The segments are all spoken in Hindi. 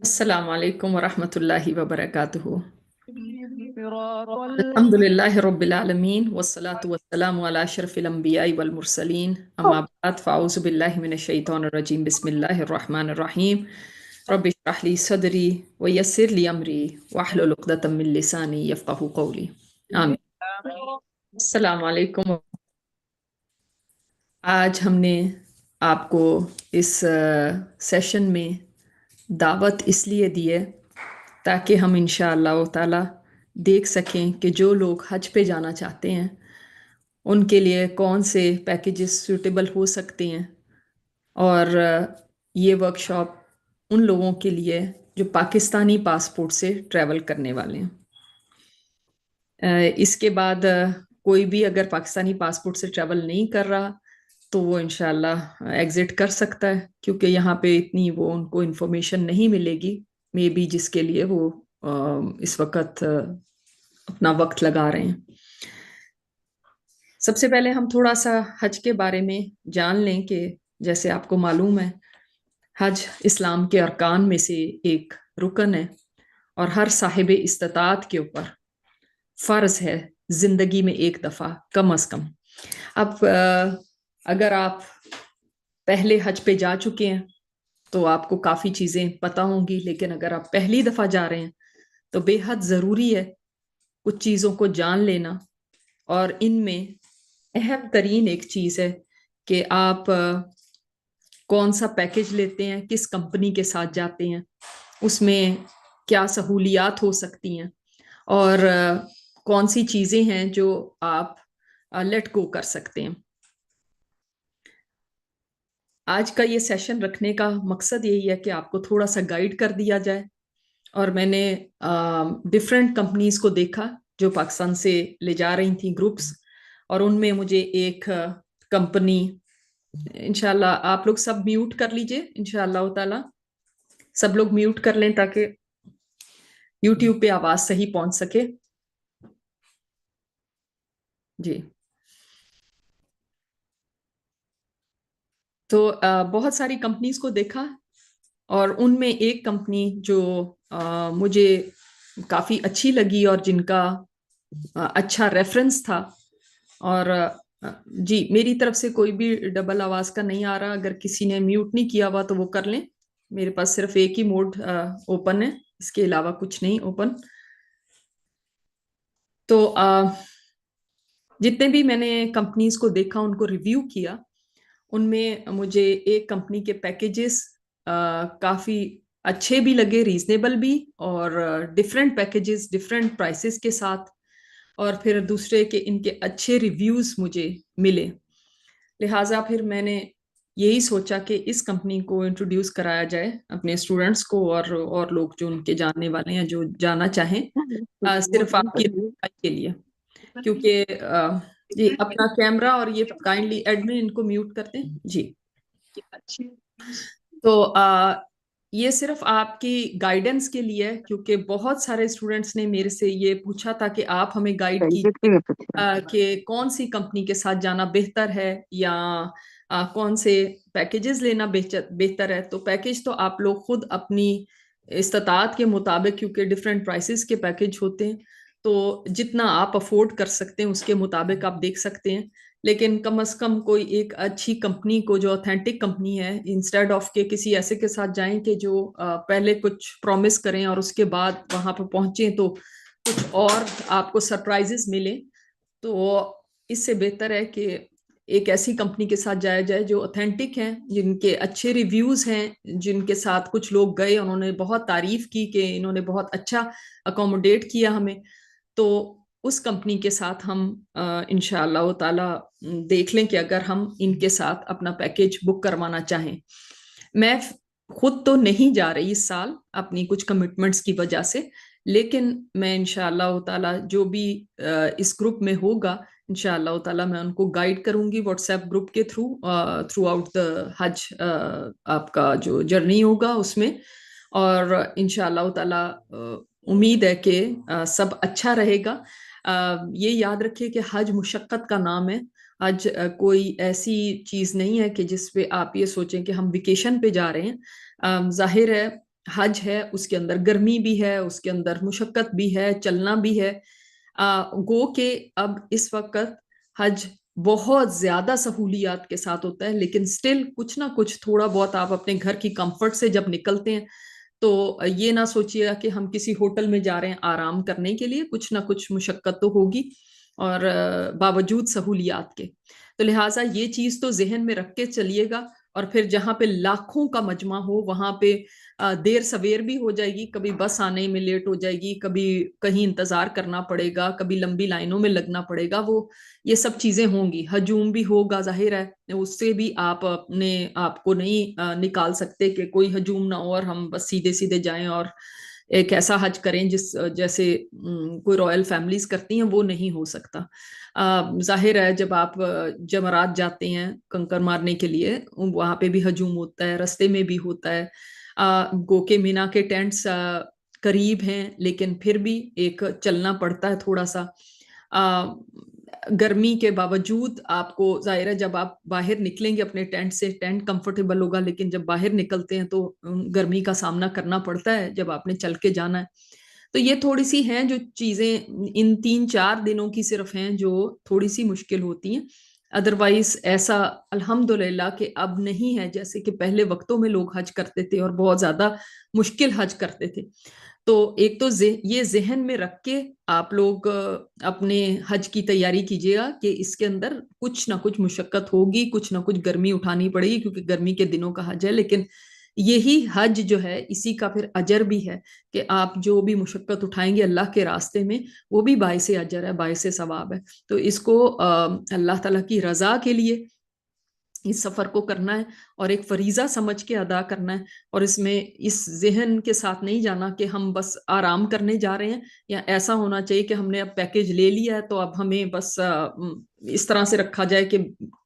अस्सलाम वालेकुम वरहमतुल्लाहि वबरकातुहू। अल्हम्दुलिल्लाहि रब्बिल आलमीन वस्सलातु वस्सलामु अला अशरफिल अंबियाइ वल मुरसलीन अम्मा बाद फ़अऊज़ु बिल्लाहि मिनश शैतानिर रजीम बिस्मिल्लाहिर रहमानिर रहीम रब्बि इश्रह ली सदरी व यस्सिर ली अमरी वहलुल उक़दतम मिन लिसानी यफ़क़हू क़ौली आमीन। अस्सलाम वालेकुम। आज हमने आपको इस सेशन में दावत इसलिए दी है ताकि हम इंशाअल्लाह ताला देख सकें कि जो लोग हज पे जाना चाहते हैं उनके लिए कौन से पैकेजेस सूटेबल हो सकते हैं, और ये वर्कशॉप उन लोगों के लिए जो पाकिस्तानी पासपोर्ट से ट्रैवल करने वाले हैं। इसके बाद कोई भी अगर पाकिस्तानी पासपोर्ट से ट्रैवल नहीं कर रहा तो वो इंशाल्लाह एग्जिट कर सकता है, क्योंकि यहाँ पे इतनी वो उनको इन्फॉर्मेशन नहीं मिलेगी मे बी जिसके लिए वो इस वक्त अपना वक्त लगा रहे हैं। सबसे पहले हम थोड़ा सा हज के बारे में जान लें कि जैसे आपको मालूम है हज इस्लाम के अरकान में से एक रुकन है और हर साहिब इस्तात के ऊपर फर्ज है जिंदगी में एक दफा कम अज कम। अब अगर आप पहले हज पे जा चुके हैं तो आपको काफी चीजें पता होंगी, लेकिन अगर आप पहली दफा जा रहे हैं तो बेहद जरूरी है कुछ चीजों को जान लेना। और इनमें अहम तरीन एक चीज है कि आप कौन सा पैकेज लेते हैं, किस कंपनी के साथ जाते हैं, उसमें क्या सहूलियात हो सकती हैं, और कौन सी चीजें हैं जो आप लेट गो कर सकते हैं। आज का ये सेशन रखने का मकसद यही है कि आपको थोड़ा सा गाइड कर दिया जाए। और मैंने डिफरेंट कंपनीज को देखा जो पाकिस्तान से ले जा रही थी ग्रुप्स, और उनमें मुझे एक कंपनी, इंशाल्लाह आप लोग सब म्यूट कर लीजिए, इंशाल्लाह ताला सब लोग म्यूट कर लें ताकि यूट्यूब पे आवाज सही पहुंच सके। जी, तो बहुत सारी कंपनीज को देखा और उनमें एक कंपनी जो मुझे काफी अच्छी लगी और जिनका अच्छा रेफरेंस था, और जी मेरी तरफ से कोई भी डबल आवाज का नहीं आ रहा, अगर किसी ने म्यूट नहीं किया हुआ तो वो कर लें। मेरे पास सिर्फ एक ही मोड ओपन है, इसके अलावा कुछ नहीं ओपन। तो जितने भी मैंने कंपनीज को देखा उनको रिव्यू किया, उनमें मुझे एक कंपनी के पैकेजेस काफी अच्छे भी लगे, रीजनेबल भी, और डिफरेंट पैकेजेस डिफरेंट प्राइसेस के साथ, और फिर दूसरे के इनके अच्छे रिव्यूज मुझे मिले। लिहाजा फिर मैंने यही सोचा कि इस कंपनी को इंट्रोड्यूस कराया जाए अपने स्टूडेंट्स को और लोग जो उनके जानने वाले हैं जो जाना चाहें, सिर्फ आपकी के लिए। क्योंकि जी अपना कैमरा और ये काइंडली एडमिन इनको म्यूट करते हैं जी। तो ये सिर्फ आपकी गाइडेंस के लिए है, क्योंकि बहुत सारे स्टूडेंट्स ने मेरे से ये पूछा था कि आप हमें गाइड कीजिए कि कौन सी कंपनी के साथ जाना बेहतर है, या कौन से पैकेजेस लेना बेहतर है। तो पैकेज तो आप लोग खुद अपनी इस्तात के मुताबिक, क्योंकि डिफरेंट प्राइसेस के पैकेज होते हैं, तो जितना आप अफोर्ड कर सकते हैं उसके मुताबिक आप देख सकते हैं। लेकिन कम से कम कोई एक अच्छी कंपनी को जो ऑथेंटिक कंपनी है, इंस्टेड ऑफ के किसी ऐसे के साथ जाएं कि जो पहले कुछ प्रॉमिस करें और उसके बाद वहां पर पहुंचे तो कुछ और आपको सरप्राइजेस मिले। तो इससे बेहतर है कि एक ऐसी कंपनी के साथ जाया जाए जो ऑथेंटिक है, जिनके अच्छे रिव्यूज हैं, जिनके साथ कुछ लोग गए उन्होंने बहुत तारीफ की कि इन्होंने बहुत अच्छा अकोमोडेट किया हमें। तो उस कंपनी के साथ हम इंशाअल्लाह ताला देख लें कि अगर हम इनके साथ अपना पैकेज बुक करवाना चाहें। मैं खुद तो नहीं जा रही इस साल अपनी कुछ कमिटमेंट्स की वजह से, लेकिन मैं इंशाअल्लाह ताला जो भी इस ग्रुप में होगा इंशाअल्लाह ताला मैं उनको गाइड करूंगी व्हाट्सएप ग्रुप के थ्रू आउट द हज आपका जो जर्नी होगा उसमें। और इंशाअल्लाह ताला उम्मीद है कि सब अच्छा रहेगा। ये याद रखिए कि हज मुशक्कत का नाम है, हज कोई ऐसी चीज नहीं है कि जिसपे आप ये सोचें कि हम वेकेशन पे जा रहे हैं। जाहिर है हज है, उसके अंदर गर्मी भी है, उसके अंदर मुशक्कत भी है, चलना भी है। गो के अब इस वक्त हज बहुत ज्यादा सहूलियात के साथ होता है, लेकिन स्टिल कुछ ना कुछ थोड़ा बहुत आप अपने घर की कंफर्ट से जब निकलते हैं तो ये ना सोचिएगा कि हम किसी होटल में जा रहे हैं आराम करने के लिए, कुछ ना कुछ मुशक्कत तो होगी। और बावजूद सहूलियात के, तो लिहाजा ये चीज तो जहन में रख के चलिएगा। और फिर जहाँ पे लाखों का मजमा हो वहां पे देर सवेर भी हो जाएगी, कभी बस आने में लेट हो जाएगी, कभी कहीं इंतजार करना पड़ेगा, कभी लंबी लाइनों में लगना पड़ेगा, वो ये सब चीजें होंगी। हजूम भी होगा, जाहिर है उससे भी आप अपने आप को नहीं निकाल सकते कि कोई हजूम ना हो और हम बस सीधे सीधे जाएं और एक ऐसा हज करें जिस जैसे कोई रॉयल फैमिलीज करती हैं, वो नहीं हो सकता। जाहिर है जब आप जमरात जाते हैं कंकर मारने के लिए, वहां पे भी हजूम होता है, रास्ते में भी होता है। गोके मीना के टेंट्स करीब हैं, लेकिन फिर भी एक चलना पड़ता है थोड़ा सा। आ, गर्मी के बावजूद आपको जाहिर है जब आप बाहर निकलेंगे अपने टेंट से, टेंट कंफर्टेबल होगा, लेकिन जब बाहर निकलते हैं तो गर्मी का सामना करना पड़ता है जब आपने चल के जाना है। तो ये थोड़ी सी हैं जो चीजें इन 3-4 दिनों की सिर्फ हैं जो थोड़ी सी मुश्किल होती हैं। अदरवाइज ऐसा अल्हम्दुलिल्लाह कि अब नहीं है जैसे कि पहले वक्तों में लोग हज करते थे और बहुत ज्यादा मुश्किल हज करते थे। तो एक तो ये जहन में रख के आप लोग अपने हज की तैयारी कीजिएगा कि इसके अंदर कुछ ना कुछ मुशक्कत होगी, कुछ ना कुछ गर्मी उठानी पड़ेगी, क्योंकि गर्मी के दिनों का हज है। लेकिन यही हज जो है इसी का फिर अजर भी है कि आप जो भी मुशक्कत उठाएंगे अल्लाह के रास्ते में, वो भी बाइसे अजर है, बाइसे सवाब है। तो इसको अल्लाह ताला की रजा के लिए इस सफर को करना है और एक फरीजा समझ के अदा करना है। और इसमें इस जहन के साथ नहीं जाना कि हम बस आराम करने जा रहे हैं, या ऐसा होना चाहिए कि हमने अब पैकेज ले लिया है तो अब हमें बस इस तरह से रखा जाए कि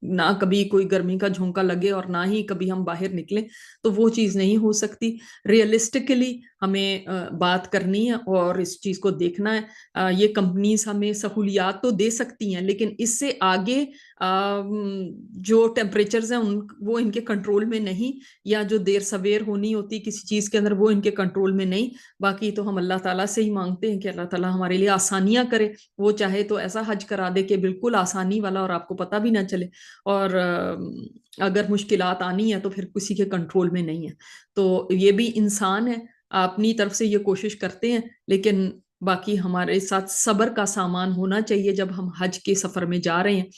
ना कभी कोई गर्मी का झोंका लगे और ना ही कभी हम बाहर निकलें। तो वो चीज़ नहीं हो सकती। रियलिस्टिकली हमें बात करनी है और इस चीज़ को देखना है। ये कंपनीज हमें सहूलियात तो दे सकती हैं, लेकिन इससे आगे जो टेम्परेचर्स हैं उन वो इनके कंट्रोल में नहीं, या जो देर सवेर होनी होती किसी चीज के अंदर वो इनके कंट्रोल में नहीं। बाकी तो हम अल्लाह ताला से ही मांगते हैं कि अल्लाह ताला हमारे लिए आसानियां करे। वो चाहे तो ऐसा हज करा दे कि बिल्कुल आसानी वाला और आपको पता भी ना चले, और अगर मुश्किलात आनी है तो फिर किसी के कंट्रोल में नहीं है। तो ये भी इंसान है, अपनी तरफ से ये कोशिश करते हैं, लेकिन बाकी हमारे साथ सब्र का सामान होना चाहिए जब हम हज के सफर में जा रहे हैं।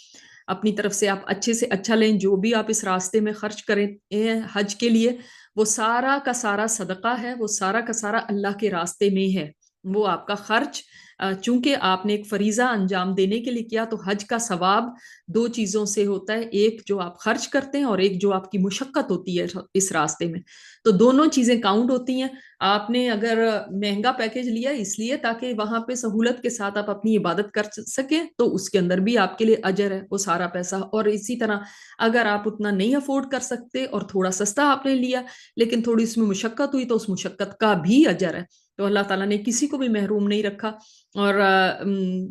अपनी तरफ से आप अच्छे से अच्छा लें, जो भी आप इस रास्ते में खर्च करें हज के लिए, वो सारा का सारा सदका है, वो सारा का सारा अल्लाह के रास्ते में है। वो आपका खर्च चूंकि आपने एक फरीजा अंजाम देने के लिए किया, तो हज का सवाब दो चीजों से होता है, एक जो आप खर्च करते हैं और एक जो आपकी मुशक्कत होती है इस रास्ते में। तो दोनों चीजें काउंट होती हैं। आपने अगर महंगा पैकेज लिया इसलिए ताकि वहां पे सहूलत के साथ आप अपनी इबादत कर सके, तो उसके अंदर भी आपके लिए अजर है वो सारा पैसा। और इसी तरह अगर आप उतना नहीं अफोर्ड कर सकते और थोड़ा सस्ता आपने लिया लेकिन थोड़ी उसमें मुशक्कत हुई, तो उस मुशक्कत का भी अजर है। तो अल्लाह ताला ने किसी को भी महरूम नहीं रखा। और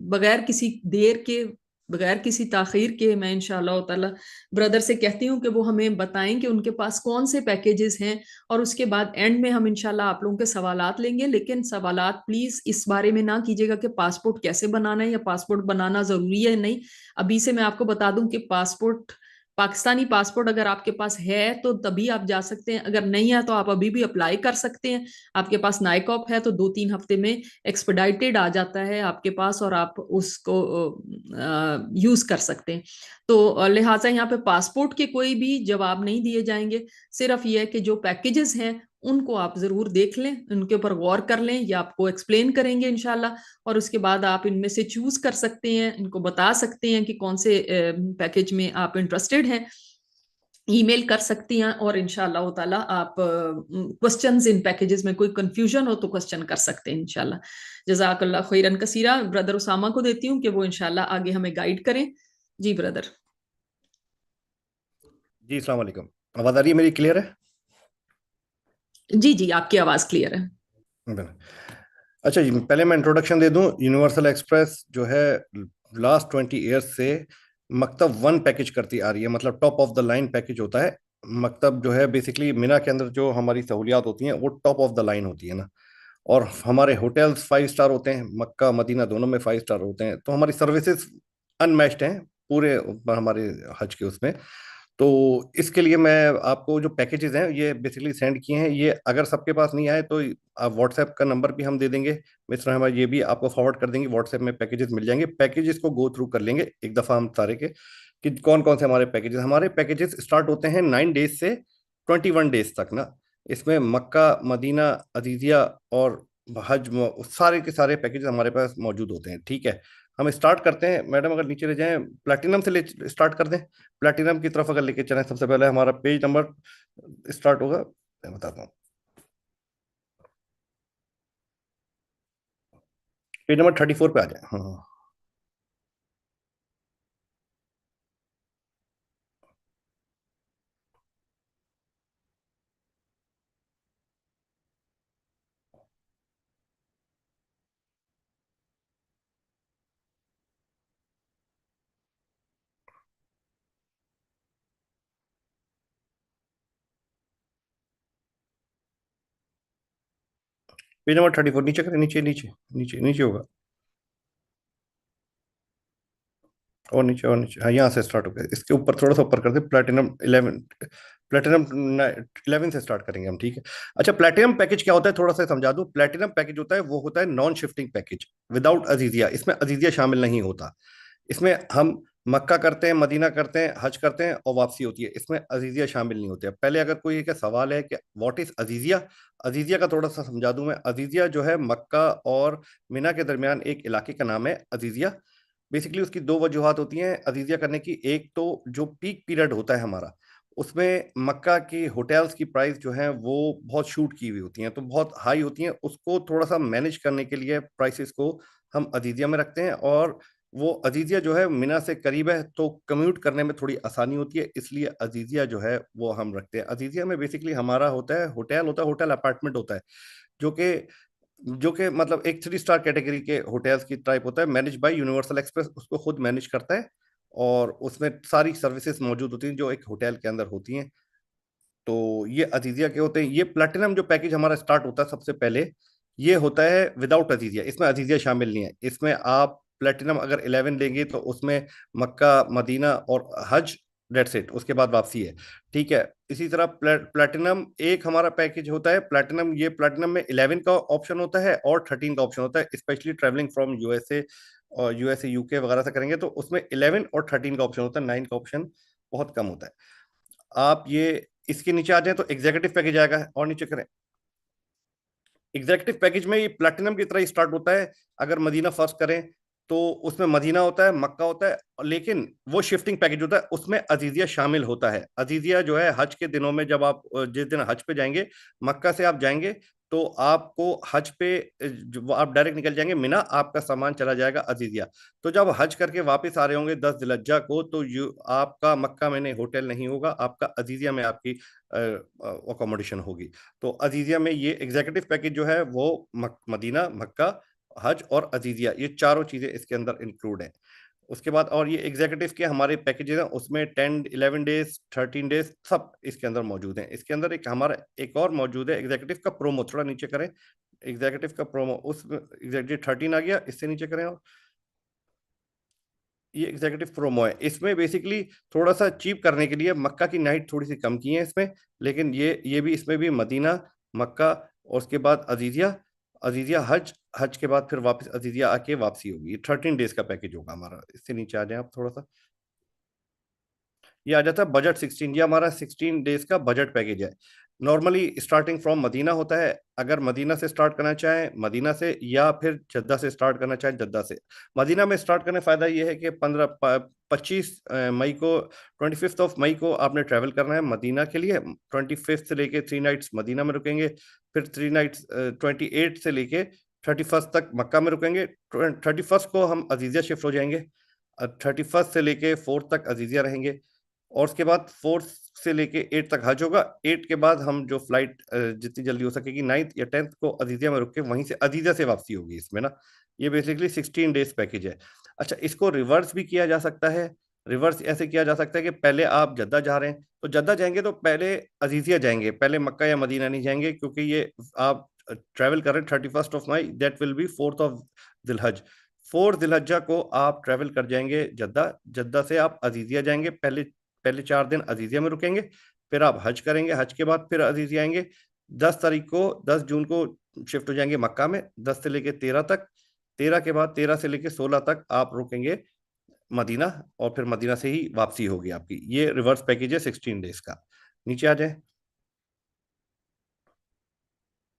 बगैर किसी देर के, बगैर किसी ताखीर के, मैं इंशाअल्लाह ताला ब्रदर से कहती हूँ कि वो हमें बताएं कि उनके पास कौन से पैकेजेस हैं, और उसके बाद एंड में हम इंशाल्लाह आप लोगों के सवालात लेंगे। लेकिन सवालात प्लीज इस बारे में ना कीजिएगा कि पासपोर्ट कैसे बनाना है या पासपोर्ट बनाना जरूरी है नहीं। अभी से मैं आपको बता दूं कि पासपोर्ट, पाकिस्तानी पासपोर्ट अगर आपके पास है तो तभी आप जा सकते हैं, अगर नहीं है तो आप अभी भी अप्लाई कर सकते हैं। आपके पास नाइकॉप है तो 2-3 हफ्ते में एक्सपेडाइटेड आ जाता है आपके पास और आप उसको यूज कर सकते हैं। तो लिहाजा यहाँ पे पासपोर्ट के कोई भी जवाब नहीं दिए जाएंगे। सिर्फ ये है कि जो पैकेजेस हैं उनको आप जरूर देख लें, उनके ऊपर गौर कर लें, ये आपको एक्सप्लेन करेंगे इंशाल्लाह। और उसके बाद आप इनमें से चूज कर सकते हैं, इनको बता सकते हैं कि कौन से पैकेज में आप इंटरेस्टेड हैं। ईमेल कर सकती हैं और इंशाल्लाह ताला आप क्वेश्चंस इन पैकेजेस में कोई कंफ्यूजन हो तो क्वेश्चन कर सकते हैं इंशाल्लाह। जजाकल्लाह खैरन कसीरा। ब्रदर उसामा को देती हूँ कि वो इंशाल्लाह आगे हमें गाइड करें। जी ब्रदर। जी अस्सलाम वालेकुम। आवाज़ आ रही है मेरी, क्लियर है? जी जी आपकी आवाज क्लियर है। बिल्कुल। अच्छा जी, पहले मैं इंट्रोडक्शन दे दूं। यूनिवर्सल एक्सप्रेस जो है लास्ट 20 ईयर्स से मकतब वन पैकेज करती आ रही है, मतलब top of the line package होता है। मकतब जो है बेसिकली मिना के अंदर जो हमारी सहूलियात होती हैं वो टॉप ऑफ द लाइन होती है ना। और हमारे होटल्स 5 स्टार होते हैं, मक्का मदीना दोनों में 5 स्टार होते हैं, तो हमारी सर्विसेज अनमैच्ड हैं पूरे हमारे हज के उसमें। तो इसके लिए मैं आपको जो पैकेजेस हैं ये बेसिकली सेंड किए हैं। ये अगर सबके पास नहीं आए तो आप व्हाट्सएप का नंबर भी हम दे देंगे, मिस्टर हम ये भी आपको फॉरवर्ड कर देंगे। व्हाट्सएप में पैकेजेस मिल जाएंगे, पैकेजेस को गो थ्रू कर लेंगे एक दफ़ा हम सारे के, कि कौन कौन से हमारे पैकेजेस स्टार्ट होते हैं 9 डेज से 21 डेज तक ना। इसमें मक्का मदीना अजीजिया और हज सारे के सारे पैकेज हमारे पास मौजूद होते हैं। ठीक है, हम स्टार्ट करते हैं। मैडम अगर नीचे ले जाएं, प्लैटिनम से ले स्टार्ट कर दें। प्लैटिनम की तरफ अगर लेके चलें, सबसे पहले हमारा पेज नंबर स्टार्ट होगा, मैं बताता हूँ। पेज नंबर 34 पे आ जाए। हाँ हाँ। पेज नंबर 34 नीचे करें, नीचे नीचे नीचे नीचे होगा। और नीचे और नीचे, हाँ यहाँ से स्टार्ट हो गया। इसके ऊपर थोड़ा सा ऊपर कर दे, प्लेटिनम 11। प्लेटिनम 11 से स्टार्ट करेंगे हम, ठीक है। अच्छा, प्लेटिनम पैकेज क्या होता है थोड़ा सा समझा दूं। प्लेटिनम पैकेज होता है वो होता है non shifting package without Azizia. इसमें अजीजिया शामिल नहीं होता। इसमें हम मक्का करते हैं, मदीना करते हैं, हज करते हैं और वापसी होती है। इसमें अजीजिया शामिल नहीं होती है। पहले अगर कोई का सवाल है कि व्हाट इज अजीजिया, अजीजिया का थोड़ा सा समझा दूं मैं। अजीजिया जो है मक्का और मिना के दरमियान एक इलाके का नाम है अजीजिया। बेसिकली उसकी दो वजूहत होती हैं अजीजिया करने की। एक तो जो पीक पीरियड होता है हमारा, उसमें मक्का की होटल्स की प्राइस जो है वो बहुत शूट की हुई होती हैं, तो बहुत हाई होती हैं। उसको थोड़ा सा मैनेज करने के लिए प्राइसेस को हम अजीजिया में रखते हैं। और वो अजीजिया जो है मिना से करीब है, तो कम्यूट करने में थोड़ी आसानी होती है, इसलिए अजीजिया जो है वो हम रखते हैं। अजीजिया में बेसिकली हमारा होता है होटल अपार्टमेंट होता है, जो कि मतलब एक 3 स्टार कैटेगरी के होटल्स की टाइप होता है। मैनेज बाय यूनिवर्सल एक्सप्रेस उसको खुद मैनेज करता है, और उसमें सारी सर्विसेज मौजूद होती हैं जो एक होटल के अंदर होती हैं। तो ये अजीजिया के होते हैं। ये प्लेटिनम जो पैकेज हमारा स्टार्ट होता है सबसे पहले, ये होता है विदाउट अजीजिया। इसमें अजीजिया शामिल नहीं है। इसमें आप प्लेटिनम अगर 11 लेंगे तो उसमें मक्का मदीना और हज, डेट्स इट, उसके बाद वापसी है। ठीक है। इसी तरह प्लेटिनम एक हमारा पैकेज होता है प्लेटिनम। ये प्लेटिनम में 11 का ऑप्शन होता है और 13 का ऑप्शन होता है, स्पेशली ट्रेवलिंग फ्रॉम यूएसए और यूएसए यूके वगैरह से करेंगे तो उसमें 11 और 13 का ऑप्शन होता है, 9 का ऑप्शन बहुत कम होता है। आप ये इसके नीचे आ जाए तो एग्जीक्यूटिव पैकेज आएगा, और नीचे करें। एग्जीक्यूटिव पैकेज में ये प्लेटिनम की तरह स्टार्ट होता है। अगर मदीना फर्स्ट करें तो उसमें मदीना होता है, मक्का होता है, लेकिन वो शिफ्टिंग पैकेज होता है, उसमें अजीजिया शामिल होता है। अजीजिया जो है हज के दिनों में, जब आप जिस दिन हज पे जाएंगे, मक्का से आप जाएंगे तो आपको हज पे आप डायरेक्ट निकल जाएंगे मिना, आपका सामान चला जाएगा अजीजिया। तो जब हज करके वापस आ रहे होंगे 10 जिलहज्जा को, तो आपका मक्का में नहीं होटल नहीं होगा, आपका अजीजिया में आपकी अकोमोडेशन होगी। तो अजीजिया में ये एग्जीक्यूटिव पैकेज जो है वो मदीना, मक्का, हज और अजीजिया, ये चारों चीजें इसके अंदर इंक्लूड है। उसके बाद और ये एग्जीक्यूटिव के हमारे पैकेजेस हैं, उसमें 10 11 डेज 13 डेज सब इसके अंदर मौजूद हैं। इसके अंदर एक हमारा एक और मौजूद है एग्जीक्यूटिव का प्रोमो, थोड़ा नीचे करें। एग्जीक्यूटिव का प्रोमो, उस एग्जीक्यूटिव 13 आ गया, इससे नीचे करें। और ये एग्जीक्यूटिव प्रोमो है। इसमें बेसिकली थोड़ा सा चीप करने के लिए मक्का की नाइट थोड़ी सी कम की है इसमें, लेकिन ये भी इसमें भी मदीना, मक्का और उसके बाद अजीजिया, अजीजिया हज, हज के बाद फिर वापस अजीजिया आके वापसी होगी। ये 13 डेज का पैकेज होगा हमारा। इससे नीचे आ जाए आप थोड़ा सा। ये आ जाता है बजट 16। ये हमारा 16 डेज का बजट पैकेज है। नॉर्मली स्टार्टिंग फ्रॉम मदीना होता है। अगर मदीना से स्टार्ट करना चाहें मदीना से, या फिर जद्दा से स्टार्ट करना चाहें जद्दा से। मदीना में स्टार्ट करने फायदा ये है कि 25 मई को, 25 मई को आपने ट्रैवल करना है मदीना के लिए। 25 से लेके 3 नाइट्स मदीना में रुकेंगे, फिर 3 नाइट्स 28 से लेके 31 तक मक्का में रुकेंगे। 31 को हम अजीजिया शिफ्ट हो जाएंगे। 31 से लेके 4 तक अजीजिया रहेंगे, और उसके बाद 4 से लेके 8 तक हज होगा। 8 के बाद हम जो फ्लाइट जितनी जल्दी हो सकेगी 9th या 10th को अजीजिया में रुक के वहीं से अजीजिया से वापसी होगी इसमें ना। ये बेसिकली 16 डेज पैकेज है। अच्छा, इसको रिवर्स भी किया जा सकता है। रिवर्स ऐसे किया जा सकता है कि पहले आप जद्दा जा रहे हैं तो जद्दा जाएंगे तो पहले अजीजिया जाएंगे, पहले मक्का या मदीना नहीं जाएंगे, क्योंकि ये आप ट्रैवल कर रहे हैं 31 मई, दैट विल बी 4 दिलहज्जा को आप ट्रैवल कर जाएंगे जद्दा। जद्दा से आप अजीजिया जाएंगे, पहले पहले 4 दिन अजीजिया में रुकेंगे, फिर आप हज करेंगे, हज के बाद फिर अजीजिया आएंगे। 10 तारीख को 10 जून को शिफ्ट हो जाएंगे मक्का में, 10 से लेके 13 तक। 13 के बाद 13 से लेके 16 तक आप रुकेंगे मदीना, और फिर मदीना से ही वापसी होगी आपकी। ये रिवर्स पैकेज है 16 डेज का। नीचे आ जाए,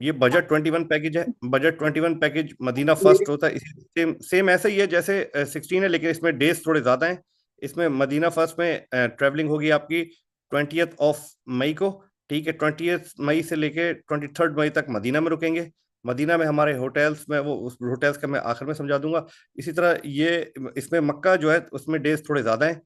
ये बजट 21 पैकेज है। बजट 21 पैकेज मदीना फर्स्ट होता है, इसी सेम सेम ऐसा ही है जैसे 16 है, लेकिन इसमें डेज थोड़े ज्यादा हैं। इसमें मदीना फर्स्ट में ट्रेवलिंग होगी आपकी 20 मई को, ठीक है। 20 मई से लेके 23 मई तक मदीना में रुकेंगे। मदीना में हमारे होटल्स में, वो उस होटल्स का मैं आखिर में समझा दूंगा। इसी तरह ये इसमें मक्का जो है उसमें डेज थोड़े ज्यादा हैं।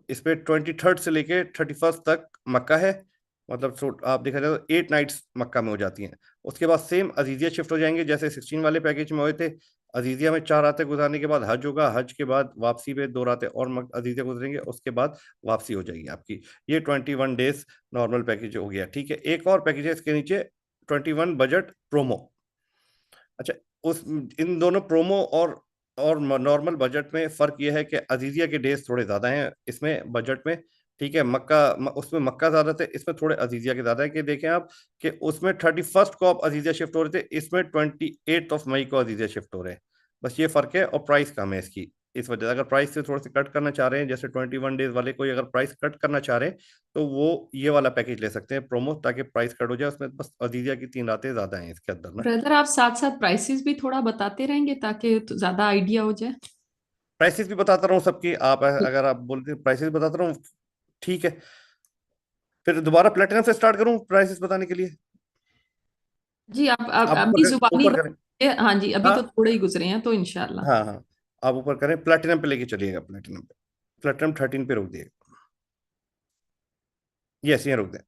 इसमें 23 से लेके 31 तक मक्का है, मतलब आप देखा जाए तो 8 नाइट्स मक्का में हो जाती हैं। उसके बाद सेम अजीजिया शिफ्ट हो जाएंगे जैसे 16 वाले पैकेज में हुए थे। अजीजिया में 4 रातें गुजारने के बाद हज होगा, हज के बाद वापसी पे 2 रातें और अजीजिया गुजरेंगे, उसके बाद वापसी हो जाएगी आपकी। ये 21 डेज नॉर्मल पैकेज हो गया, ठीक है। एक और पैकेज है इसके नीचे, 21 बजट प्रोमो। अच्छा, उस इन दोनों प्रोमो और नॉर्मल बजट में फर्क यह है कि अजीजिया के डेज थोड़े ज्यादा हैं इसमें बजट में, ठीक है। उसमें मक्का ज्यादा थे, इसमें थोड़े अजीजिया के ज्यादा है। कि देखें आप कि उसमें 31 को आप अजीजिया शिफ्ट हो रहे थे, इसमें 28 मई को अजीजिया शिफ्ट हो रहे हैं। बस ये फर्क है, और प्राइस कम है इसकी। इस वजह से अगर प्राइस से थोड़ा सा कट करना चाह रहे हैं, जैसे 21 डेज वाले कोई अगर प्राइस कट करना चाह रहे हैं, तो वो ये वाला पैकेज ले सकते हैं प्रोमो, ताकि प्राइस कट हो जाए। उसमें बस अजीजिया की 3 रातें ज्यादा हैं इसके अंदर ना। ब्रदर, आप साथ साथ प्राइसेस भी थोड़ा बताते रहेंगे ताकि तो ज्यादा आइडिया हो जाए। प्राइसेस भी बताता रहूँ सबकी, आप अगर आप बोलते हैं प्राइसेस बताता रहूँ, ठीक है। फिर दोबारा प्लेटिनम से स्टार्ट करूँ प्राइसेस बताने के लिए? जी, आप आप अभी ऊपर जुबानी ऊपर करें। बताइए। हाँ जी, अभी हाँ तो थोड़े ही गुजरे हैं तो इंशाल्लाह। हाँ हाँ, आप ऊपर करें, प्लेटिनम पे लेके चलिएगा। प्लेटिनम पे, प्लेटिनम 13 पे रोक दिएगा। यस, ये रोक दें।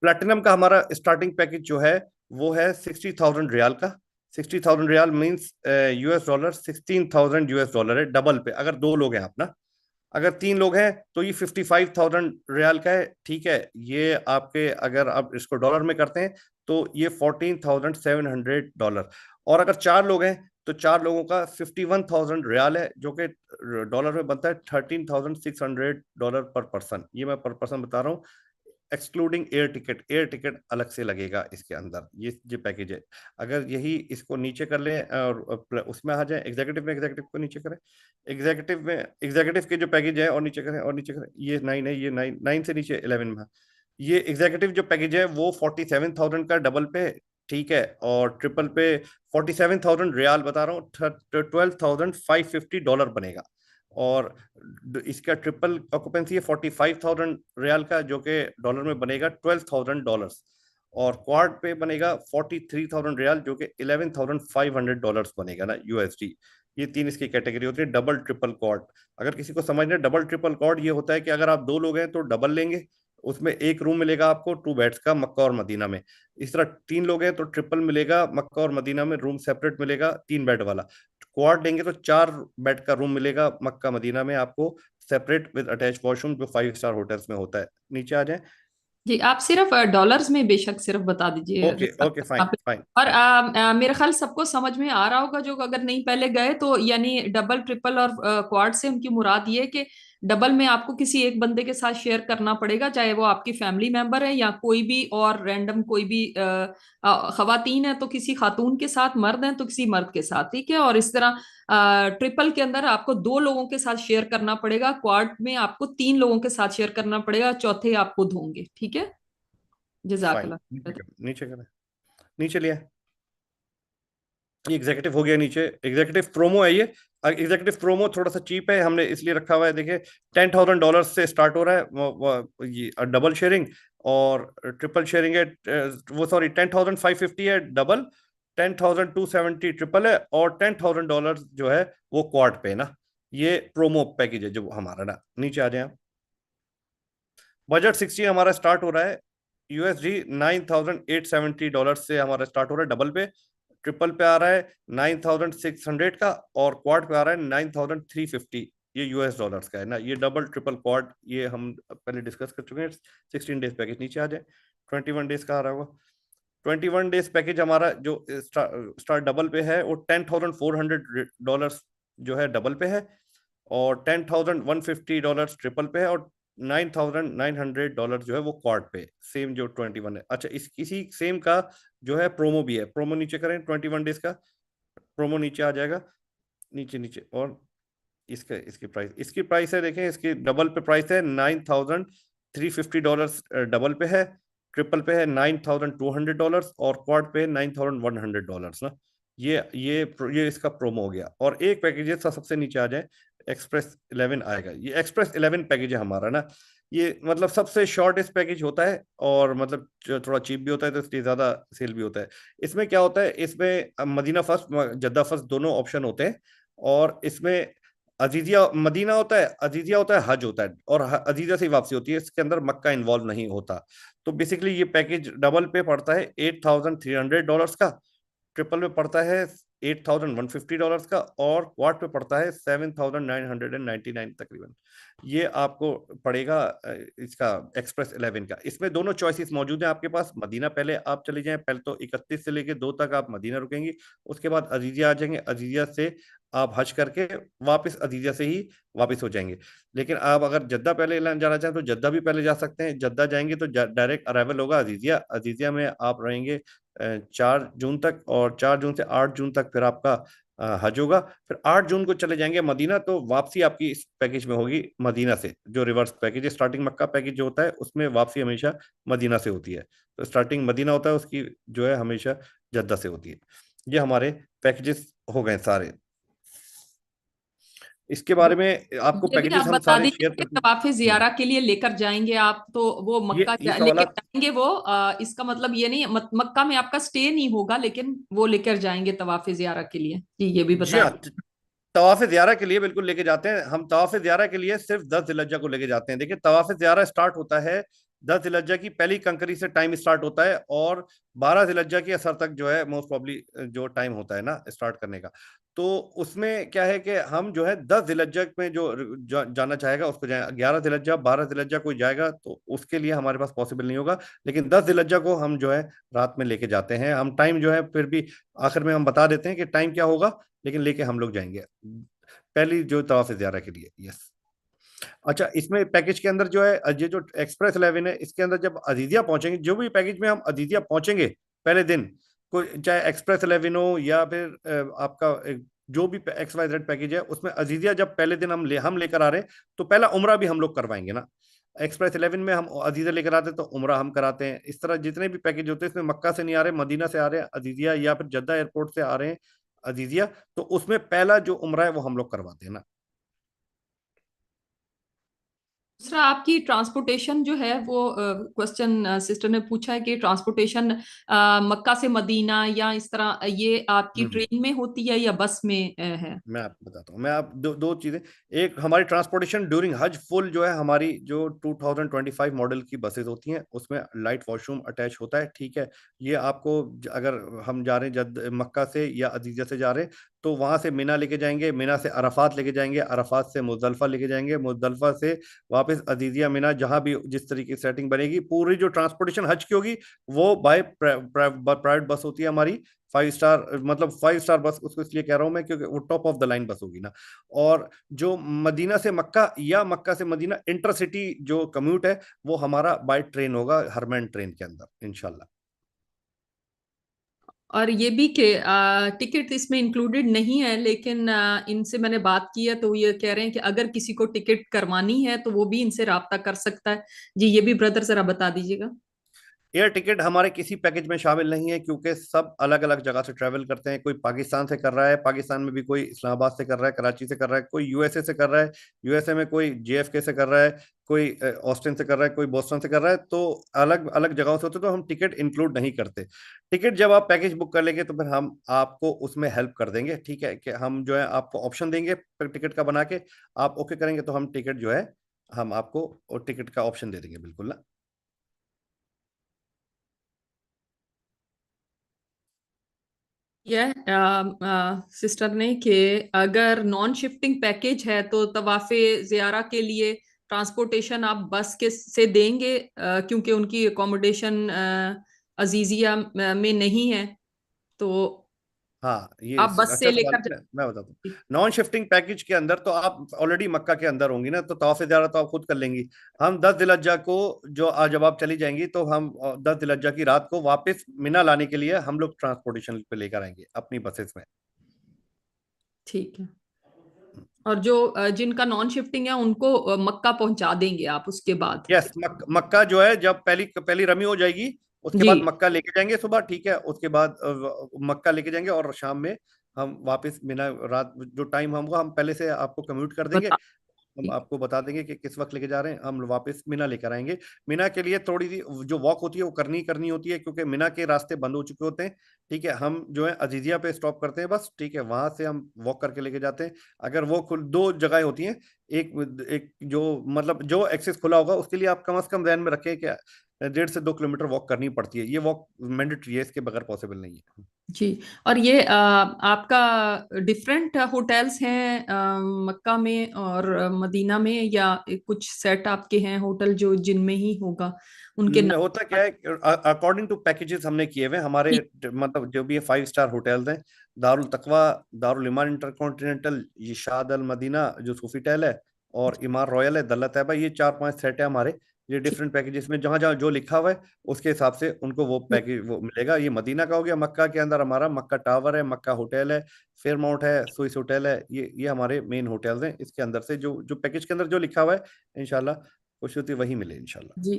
प्लेटिनम का हमारा स्टार्टिंग पैकेज जो है वो है 60,000 रियाल का। 60,000 riyal means US dollar 16,000 US dollar है, डबल पे अगर 2 लोग हैं आप ना। अगर 3 लोग हैं तो ये 55,000 रियाल का है, ठीक है। ये आपके, अगर आप इसको डॉलर में करते हैं तो ये 14,700 डॉलर। और अगर 4 लोग हैं तो 4 लोगों का 51,000 रियाल है, जो कि डॉलर में बनता है 13,600 डॉलर पर पर्सन। ये मैं पर पर्सन बता रहा हूँ, excluding air ticket. Air ticket अलग से लगेगा इसके अंदर। ये पैकेज है। अगर यही इसको नीचे कर लें और उसमें आ जाए एग्जीक्यूटिव में, एग्जीक्यूटिव को नीचे करें। एग्जीक्यूटिव के जो पैकेज है, और नीचे करें और नीचे करें, ये 9 है, ये 9 से नीचे 11 में है। ये एग्जीक्यूटिव जो पैकेज है वो 47,000 का डबल पे, ठीक है। और ट्रिपल पे 47,000 रियाल बता रहा हूँ, 12,550 डॉलर बनेगा। और इसका ट्रिपल ऑक्यूपेंसी है 45,000 रियाल का, जो कि डॉलर में बनेगा 12,000 डॉलर। और क्वाड पे बनेगा 43,000 रियाल, जो कि 11,500 डॉलर बनेगा ना, USD। ये 3 इसकी कैटेगरी होती है, डबल ट्रिपल क्वाड। अगर किसी को समझना है, डबल ट्रिपल क्वाड ये होता है कि अगर आप 2 लोग हैं तो डबल लेंगे, उसमें एक रूम मिलेगा आपको 2 बेड्स का मक्का और मदीना में। इस तरह 3 लोग हैं तो ट्रिपल मिलेगा मक्का और मदीना में, रूम सेपरेट मिलेगा 3 बेड वाला। क्वाड लेंगे तो 4 बेड का रूम मिलेगा मक्का मदीना में आपको, सेपरेट विद अटैच वॉशरूम, जो 5 स्टार होटल्स में होता है। नीचे आ जाए। जी, आप सिर्फ डॉलर्स में बेशक सिर्फ बता दीजिए। ओके ओके, फाइन फाइन और फाइन। मेरे ख्याल सबको समझ में आ रहा होगा जो अगर नहीं पहले गए तो, यानी डबल ट्रिपल और क्वाड से उनकी मुराद ये है कि डबल में आपको किसी एक बंदे के साथ शेयर करना पड़ेगा, चाहे वो आपकी फैमिली मेंबर है या कोई भी और रैंडम कोई भी खवातीन है तो किसी खातून के साथ, मर्द है तो किसी मर्द के साथ, ठीक है। और इस तरह ट्रिपल के अंदर आपको 2 लोगों के साथ शेयर करना पड़ेगा, क्वाड में आपको 3 लोगों के साथ शेयर करना पड़ेगा, चौथे आपको होंगे, ठीक है। फाइन, नीचे जजाकल्ला। करें, नीचे करें, नीचे लिया। ये एग्जीक्यूटिव हो गया नीचे। एग्जीक्यूटिव प्रोमो है ये। एग्जीक्यूटिव प्रोमो थोड़ा सा चीप है, हमने इसलिए रखा हुआ है। देखिए, $10,000 से स्टार्ट हो रहा है ये डबल शेयरिंग। और ट्रिपल शेयरिंग है वो, सॉरी, 10,550 है डबल, 10,270 ट्रिपल है, और $10,000 जो है वो क्वाड पे ना। ये प्रोमो पैकेज है जो हमारा ना। नीचे आ जाए। बजट 16 हमारा स्टार्ट हो रहा है $9,870 से हमारा स्टार्ट हो रहा है डबल पे। ट्रिपल पे आ रहा है 9,600 का, और क्वाड पे आ रहा है 9,350। ये यूएस डॉलर्स का है ना, ये डबल ट्रिपल क्वाड ये हम पहले डिस्कस कर चुके हैं। 16 डेज पैकेज नीचे आ जाए, 21 डेज का आ रहा होगा। 21 डेज पैकेज हमारा जो स्टार डबल पे है वो $10,400 जो है डबल पे है, और $10,150 ट्रिपल पे है, और $9,900 जो है वो क्वाड पे, सेम जो 21 है। अच्छा, इसी सेम का जो है प्रोमो भी है, प्रोमो नीचे करें 21 डेज का, प्रोमो नीचे आ जाएगा, नीचे नीचे। और इसकी प्राइस है, देखें इसकी डबल पे प्राइस है $9,350 डबल पे है, ट्रिपल पे है $9,200, और क्वाड पे $9,100 ना। ये इसका प्रोमो हो गया। और एक पैकेज है सबसे नीचे आ जाए, एक्सप्रेस 11 आएगा। ये एक्सप्रेस 11 पैकेज है हमारा ना, ये मतलब सबसे शॉर्टेस्ट पैकेज होता है, और मतलब जो थोड़ा चीप भी होता है, तो इसलिए ज्यादा सेल भी होता है। इसमें क्या होता है, इसमें मदीना फर्स्ट जद्दा फर्स्ट दोनों ऑप्शन होते हैं, और इसमें अजीजिया मदीना होता है, अजीजिया होता है, हज होता है, और अजीजिया से ही वापसी होती है, इसके अंदर मक्का इन्वॉल्व नहीं होता। तो बेसिकली ये पैकेज डबल पे पड़ता है $8,300 का, ट्रिपल पे पड़ता है $8,150 का, और क्वाड पे पड़ता है 7,999 तकरीबन। ये आपको पड़ेगा इसका एक्सप्रेस 11 का। इसमें दोनों चॉइसेस मौजूद हैं आपके पास। मदीना पहले आप चले जाएं, पहले तो 31 से लेके 2 तक आप मदीना रुकेंगे, उसके बाद अजीजिया आ जाएंगे, अजीजिया से आप हज करके वापस अजीजिया से ही वापस हो जाएंगे। लेकिन आप अगर जद्दा पहले जाना चाहें तो जद्दा भी पहले जा सकते हैं। जद्दा जाएंगे तो डायरेक्ट अराइवल होगा अजीजिया, अजीजिया में आप रहेंगे 4 जून तक, और 4 जून से 8 जून तक फिर आपका हज होगा। फिर 8 जून को चले जाएंगे मदीना, तो वापसी आपकी इस पैकेज में होगी मदीना से। जो रिवर्स पैकेज है, स्टार्टिंग मक्का पैकेज जो होता है उसमें वापसी हमेशा मदीना से होती है, तो स्टार्टिंग मदीना होता है, उसकी जो है हमेशा जद्दा से होती है। ये हमारे पैकेजेस हो गए सारे। इसके बारे में आपको ये भी आप पैकेजेस हम बता सारे दीजिए शेयर कि करते तवाफ़े हैं। ज़ियारा के लिए लेकर जाएंगे आप तो वो मक्का ये लेकर सवाल जाएंगे वो, इसका मतलब ये नहीं मक्का में आपका स्टे नहीं होगा, लेकिन वो लेकर जाएंगे तवाफ़े ज़ियारा के लिए जी, ये भी जी बता हाँ, दीजिए। तवाफ ज़ियारा के लिए बिल्कुल लेके जाते हैं हम। तवाफ ज़ियारा के लिए सिर्फ 10 जिलहज्जा को लेके जाते हैं। देखिए, तवाफ ज़ियारा स्टार्ट होता है 10 जिलहज्जा की पहली कंकरी से, टाइम स्टार्ट होता है, और 12 जिलहज्जा की असर तक जो है मोस्ट प्रॉब्ली जो टाइम होता है ना स्टार्ट करने का। तो उसमें क्या है कि हम जो है 10 जिलहज्जा में जो जाना चाहेगा उसको जाए। 11 जिलहज्जा 12 जिलहज्जा कोई जाएगा तो उसके लिए हमारे पास पॉसिबल नहीं होगा, लेकिन 10 जिलहज्जा को हम जो है रात में लेके जाते हैं। हम टाइम जो है फिर भी आखिर में हम बता देते हैं कि टाइम क्या होगा, लेकिन लेके हम लोग जाएंगे पहली जो तवाफ ज़ियारा के लिए। यस। अच्छा, इसमें पैकेज के अंदर जो है ये जो एक्सप्रेस 11 है, इसके अंदर जब अजीजिया पहुंचेंगे, जो भी पैकेज में हम अजीजिया पहुंचेंगे पहले दिन, कोई चाहे एक्सप्रेस 11 हो या फिर आपका जो भी XYZ पैकेज है, उसमें अजीजिया जब पहले दिन हम लेकर आ रहे हैं, तो पहला उम्रा भी हम लोग करवाएंगे ना। एक्सप्रेस 11 में हम अजीजिया लेकर आते हैं तो उम्रा हम कराते हैं। इस तरह जितने भी पैकेज होते हैं, इसमें मक्का से नहीं आ रहे, मदीना से आ रहे हैं अजीजिया, या फिर जद्दा एयरपोर्ट से आ रहे हैं अजीजिया, तो उसमें पहला जो उम्रा है वो हम लोग करवाते हैं ना। दूसरा, आपकी ट्रांसपोर्टेशन जो है वो क्वेश्चन सिस्टर ने पूछा है कि ट्रांसपोर्टेशन मक्का से मदीना या इस तरह ये आपकी हम्म। ट्रेन में होती है या बस में है। मैं आपको बताता हूँ। मैं आप दो चीजें, एक हमारी ट्रांसपोर्टेशन ड्यूरिंग हज फुल जो है, हमारी जो 2025 मॉडल की बसेस होती हैं उसमें लाइट वॉशरूम अटैच होता है, ठीक है। ये आपको अगर हम जा रहे हैं जद मक्का से या अजीजा से जा रहे हैं, तो वहां से मिना लेके जाएंगे, मिना से अरफात लेके जाएंगे, अरफात से मुजदलफा लेके जाएंगे, मुजदलफा से वापस अजीजिया मिना, जहां भी जिस तरीके की सेटिंग बनेगी। पूरी जो ट्रांसपोर्टेशन हज की होगी वो बाय प्राइवेट बस होती है हमारी, 5 स्टार, मतलब 5 स्टार बस उसको इसलिए कह रहा हूं मैं क्योंकि वो टॉप ऑफ द लाइन बस होगी ना। और जो मदीना से मक्का या मक्का से मदीना इंटरसिटी जो कम्यूट है, वो हमारा बाय ट्रेन होगा, हरमैन ट्रेन के अंदर इंशाल्लाह। और ये भी कि टिकट इसमें इंक्लूडेड नहीं है, लेकिन इनसे मैंने बात की है तो ये कह रहे हैं कि अगर किसी को टिकट करवानी है तो वो भी इनसे राब्ता कर सकता है जी। ये भी ब्रदर जरा बता दीजिएगा। एयर टिकट हमारे किसी पैकेज में शामिल नहीं है, क्योंकि सब अलग अलग जगह से ट्रैवल करते हैं। कोई पाकिस्तान से कर रहा है, पाकिस्तान में भी कोई इस्लामाबाद से कर रहा है, कराची से कर रहा है, कोई यूएसए से कर रहा है, यूएसए में कोई जेएफके से कर रहा है, कोई ऑस्टिन से कर रहा है, कोई बोस्टन से कर रहा है। तो अलग अलग जगहों से होते हैं, तो हम टिकट इंक्लूड नहीं करते। टिकट जब आप पैकेज बुक कर लेंगे तो फिर हम आपको उसमें हेल्प कर देंगे, ठीक है, कि हम जो है आपको ऑप्शन देंगे टिकट का बना के। आप ओके करेंगे तो हम टिकट जो है हम आपको टिकट का ऑप्शन दे देंगे, बिल्कुल ना। यह सिस्टर ने कि अगर नॉन शिफ्टिंग पैकेज है तो तवाफे ज़ियारा के लिए ट्रांसपोर्टेशन आप बस के से देंगे, क्योंकि उनकी अकोमोडेशन अजीजिया में नहीं है, तो हाँ, ये आप बस अच्छा से सवाल लेकर है। मैं बताता हूँ। नॉन शिफ्टिंग पैकेज के अंदर तो आप ऑलरेडी मक्का के अंदर होंगी ना, तो तवाफ ज़ियारत तो आप खुद कर लेंगी। हम 10 जिलहज्जा को, जो आज जब आप चली जाएंगी, तो हम 10 जिलहज्जा की रात को वापस मिना लाने के लिए हम लोग ट्रांसपोर्टेशन पे लेकर आएंगे अपनी बसेस में। ठीक है। और जो जिनका नॉन शिफ्टिंग है उनको मक्का पहुंचा देंगे आप उसके बाद। यस, मक्का जो है, जब पहली पहली रमी हो जाएगी उसके जी। बाद मक्का लेके जाएंगे सुबह, ठीक है। उसके बाद मक्का लेके जाएंगे और शाम में हम वापस मिना, रात जो टाइम होगा हम पहले से आपको कम्यूट कर देंगे। बता। हम ठीक। आपको बता देंगे कि किस वक्त लेके जा रहे हैं, हम वापस मीना लेकर आएंगे। मीना के लिए थोड़ी सी जो वॉक होती है वो करनी करनी होती है, क्योंकि मीना के रास्ते बंद हो चुके होते हैं। ठीक है, हम जो है अजीजिया पे स्टॉप करते हैं बस, ठीक है, वहां से हम वॉक करके लेके जाते हैं। अगर वो दो जगह होती हैं, एक एक जो मतलब जो एक्सेस खुला होगा उसके लिए आप कम से कम ध्यान में रखें कि 1.5 से 2 किलोमीटर वॉक करनी पड़ती है। ये वॉक मैंडेटरी है, इसके बगैर पॉसिबल नहीं है। जी। और ये आपका डिफरेंट होटल्स हैं मक्का में और मदीना में, या कुछ सेट आपके हैं होटल जो जिनमें ही होगा उनके होता नाम? क्या है, अकॉर्डिंग टू पैकेजेस हमने किए हुए हैं हमारे, ठीक। मतलब जो भी है 5 स्टार होटल्स हैं। दारुल तकवा, दारुल ईमान इंटरकॉन्टिनेंटल, ये शाद अल मदीना जो सोफिटेल है, और इमार रॉयल है, दल्ला तैयबा, ये 4-5 सेट है हमारे। ये ठीक। डिफरेंट पैकेजेस में जहाँ जहाँ जो लिखा हुआ है उसके हिसाब से उनको वो पैकेज वो मिलेगा। ये मदीना का हो गया। मक्का के अंदर हमारा मक्का टावर है, मक्का होटल है, फेयरमाउंट है, स्विस होटल है। ये हमारे मेन होटल्स हैं। इसके अंदर से जो जो पैकेज के अंदर जो लिखा हुआ है, इंशाल्लाह खुशी होती वही मिले इंशाल्लाह। जी।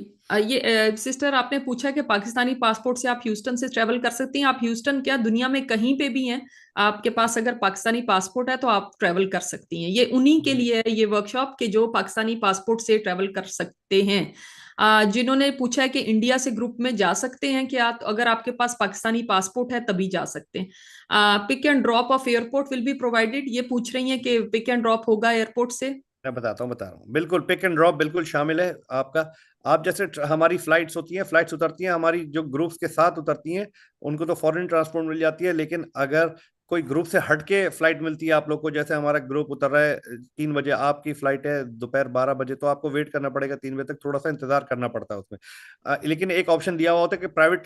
ये सिस्टर आपने पूछा कि पाकिस्तानी पासपोर्ट से आप ह्यूस्टन से ट्रेवल कर सकती हैं। आप ह्यूस्टन क्या, दुनिया में कहीं पे भी हैं, आपके पास अगर पाकिस्तानी पासपोर्ट है तो आप ट्रेवल कर सकती हैं। ये उन्हीं के लिए है ये वर्कशॉप के जो पाकिस्तानी पासपोर्ट से ट्रेवल कर सकते हैं। जिन्होंने पूछा है कि इंडिया से ग्रुप में जा सकते हैं क्या, तो अगर आपके पास पाकिस्तानी पासपोर्ट है तभी जा सकते हैं। Pick and drop off airport will be provided, ये पूछ रही हैं कि पिक एंड ड्रॉप होगा एयरपोर्ट से। मैं बताता हूँ, बता रहा हूँ, बिल्कुल पिक एंड ड्रॉप बिल्कुल शामिल है आपका। आप जैसे हमारी फ्लाइट्स होती हैं, फ्लाइट्स उतरती हैं हमारी, जो ग्रुप्स के साथ उतरती हैं उनको तो फॉरेन ट्रांसपोर्ट मिल जाती है। लेकिन अगर कोई ग्रुप से हट के फ्लाइट मिलती है आप लोग को, जैसे हमारा ग्रुप उतर रहा है 3 बजे, आपकी फ्लाइट है दोपहर 12 बजे, तो आपको वेट करना पड़ेगा 3 बजे तक, थोड़ा सा इंतजार करना पड़ता है उसमें। लेकिन एक ऑप्शन दिया हुआ होता है कि प्राइवेट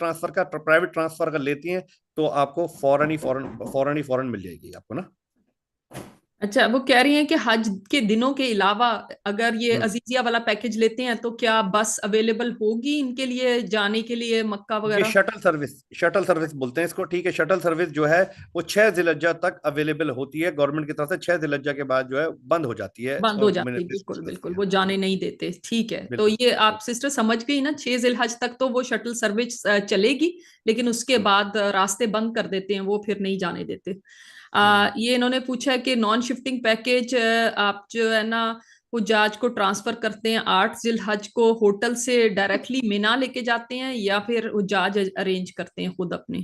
ट्रांसफर अगर लेती हैं तो आपको फौरन ही फौरन मिल जाएगी आपको ना। अच्छा, वो कह रही हैं कि हज के दिनों के अलावा अगर ये हम्म। अजीजिया वाला पैकेज लेते हैं तो क्या बस अवेलेबल होगी इनके लिए जाने के लिए मक्का ये वगैरह? शटल सर्विस बोलते हैं इसको, ठीक है। शटल सर्विस जो है वो 6 जिलहज्जा तक अवेलेबल होती है गवर्नमेंट की तरफ से। 6 जिलहज्जा के बाद जो है बंद हो जाती है, बंद हो जाती, बिल्कुल बिल्कुल, वो जाने नहीं देते। ठीक है, तो बिल्कुल ये आप बिल्कुल। सिस्टर समझ गई ना, 6 जिलहज तक तो वो शटल सर्विस चलेगी, लेकिन उसके हम्म, बाद रास्ते बंद कर देते हैं, वो फिर नहीं जाने देते। हम्म। ये इन्होंने पूछा कि नॉन शिफ्टिंग पैकेज आप जो है ना हुज्जाज को ट्रांसफर करते हैं 8 जिलहज को होटल से डायरेक्टली मिना लेके जाते हैं, या फिर हुज्जाज अरेंज करते हैं खुद अपने?